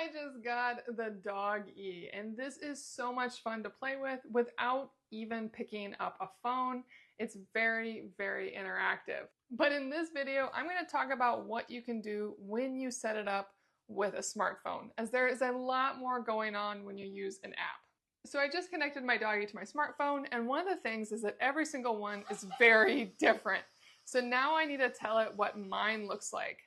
I just got the dog-e, and this is so much fun to play with without even picking up a phone. It's very, very interactive. But in this video, I'm going to talk about what you can do when you set it up with a smartphone, as there is a lot more going on when you use an app. So I just connected my doggy to my smartphone, and one of the things is that every single one is very different. So now I need to tell it what mine looks like.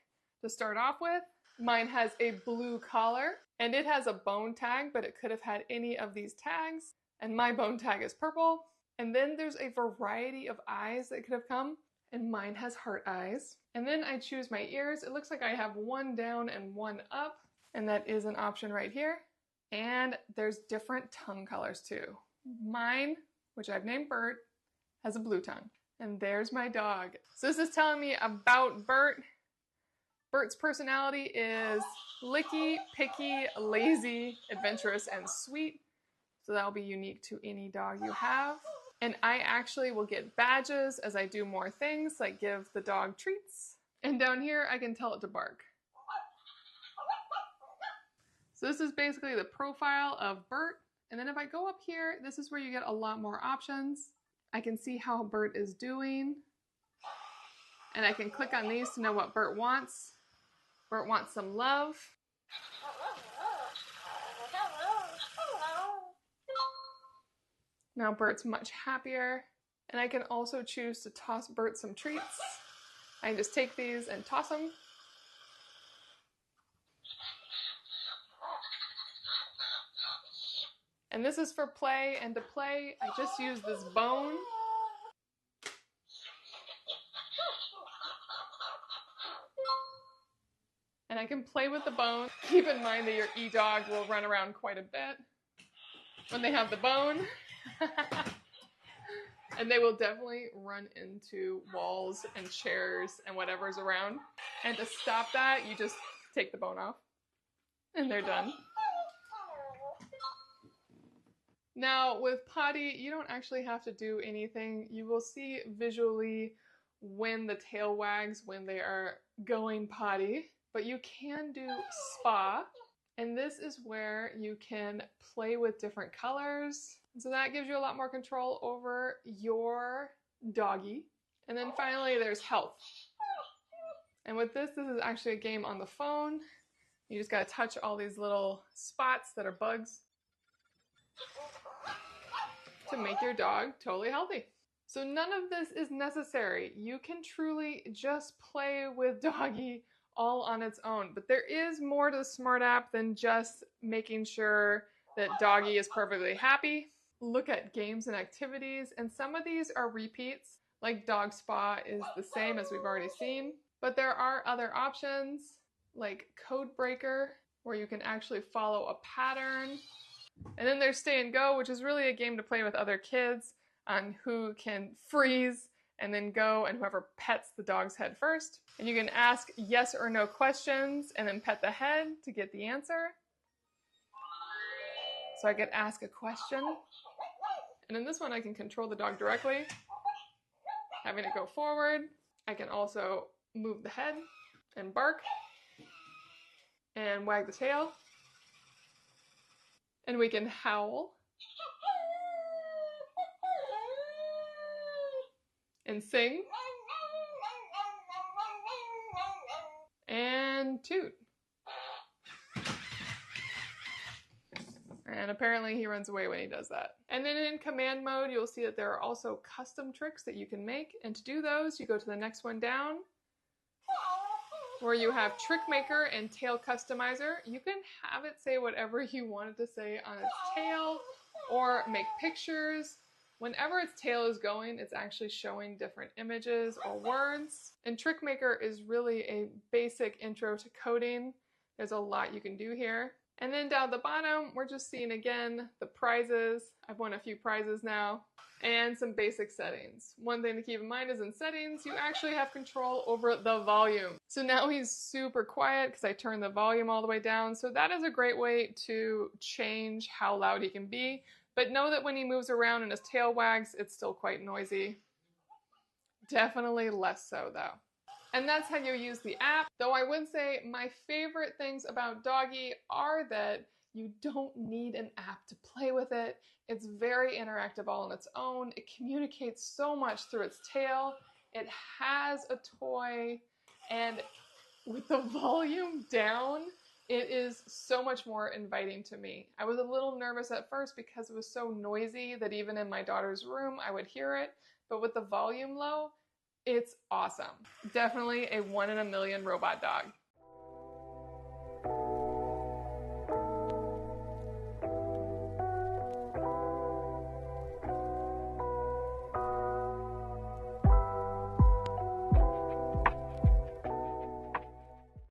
To start off with, mine has a blue collar, and it has a bone tag, but it could have had any of these tags, and my bone tag is purple. And then there's a variety of eyes that could have come, and mine has heart eyes. And then I choose my ears. It looks like I have one down and one up, and that is an option right here. And there's different tongue colors too. Mine, which I've named Bert, has a blue tongue. And there's my dog. So this is telling me about Bert. Bert's personality is licky, picky, lazy, adventurous, and sweet. So that'll be unique to any dog you have. And I actually will get badges as I do more things, like give the dog treats. And down here, I can tell it to bark. So this is basically the profile of Bert. And then if I go up here, this is where you get a lot more options. I can see how Bert is doing. And I can click on these to know what Bert wants. Bert wants some love. Now Bert's much happier. And I can also choose to toss Bert some treats. I can just take these and toss them. And this is for play, and to play, I just use this bone. And I can play with the bone. Keep in mind that your e-dog will run around quite a bit when they have the bone. And they will definitely run into walls and chairs and whatever's around. And to stop that, you just take the bone off. And they're done. Now with potty, you don't actually have to do anything. You will see visually when the tail wags when they are going potty. But you can do spa, and this is where you can play with different colors. So that gives you a lot more control over your doggy. And then finally there's health. And with this is actually a game on the phone. You just gotta touch all these little spots that are bugs to make your dog totally healthy. So none of this is necessary. You can truly just play with doggy all on its own. But there is more to the Smart app than just making sure that doggy is perfectly happy. Look at games and activities, and some of these are repeats, like dog spa is the same as we've already seen. But there are other options, like code breaker, where you can actually follow a pattern. And then there's Stay and Go, which is really a game to play with other kids on who can freeze and then go, and whoever pets the dog's head first. And you can ask yes or no questions and then pet the head to get the answer. So I could ask a question. And in this one, I can control the dog directly, having it go forward. I can also move the head and bark and wag the tail. And we can howl and sing and toot. And apparently he runs away when he does that. And then in command mode, you'll see that there are also custom tricks that you can make. And to do those, you go to the next one down, where you have Trick Maker and Tail Customizer. You can have it say whatever you want it to say on its tail, or make pictures. Whenever its tail is going, it's actually showing different images or words. And Trick Maker is really a basic intro to coding. There's a lot you can do here. And then down at the bottom, we're just seeing again the prizes. I've won a few prizes now. And some basic settings. One thing to keep in mind is in settings, you actually have control over the volume. So now he's super quiet because I turned the volume all the way down. So that is a great way to change how loud he can be. But know that when he moves around and his tail wags, it's still quite noisy. Definitely less so though. And that's how you use the app. Though I would say my favorite things about Doggy are that you don't need an app to play with it. It's very interactive all on its own. It communicates so much through its tail. It has a toy, and with the volume down, it is so much more inviting to me. I was a little nervous at first because it was so noisy that even in my daughter's room, I would hear it. But with the volume low, it's awesome. Definitely a 1 in a million robot dog.